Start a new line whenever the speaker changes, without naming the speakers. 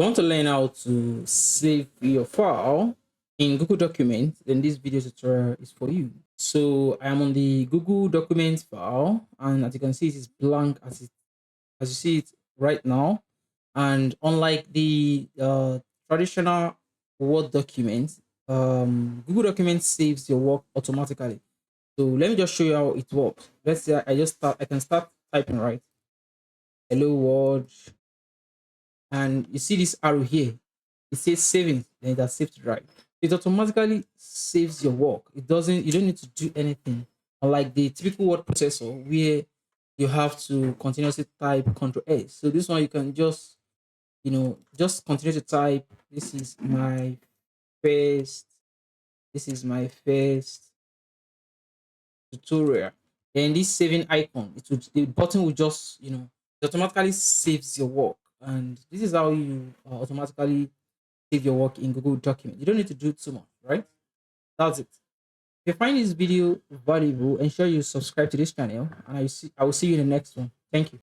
Want to learn how to save your file in Google Documents, then this video tutorial is for you. So I am on the Google Documents file, and as you can see, it is blank as you see it right now. And unlike the traditional Word document, Google Documents saves your work automatically. So let me just show you how it works. Let's say I can start typing, right? Hello world, and you see this arrow here. It says saving, then it has saved to drive. It automatically saves your work. You don't need to do anything. Unlike the typical word processor where you have to continuously type Ctrl S. So this one you can just continue to type. First, this is my first tutorial. Then this saving icon, the button will just, it automatically saves your work. And this is how you automatically save your work in Google Document. You don't need to do too much, right? That's it. If you find this video valuable, ensure you subscribe to this channel, and I will see you in the next one. Thank you.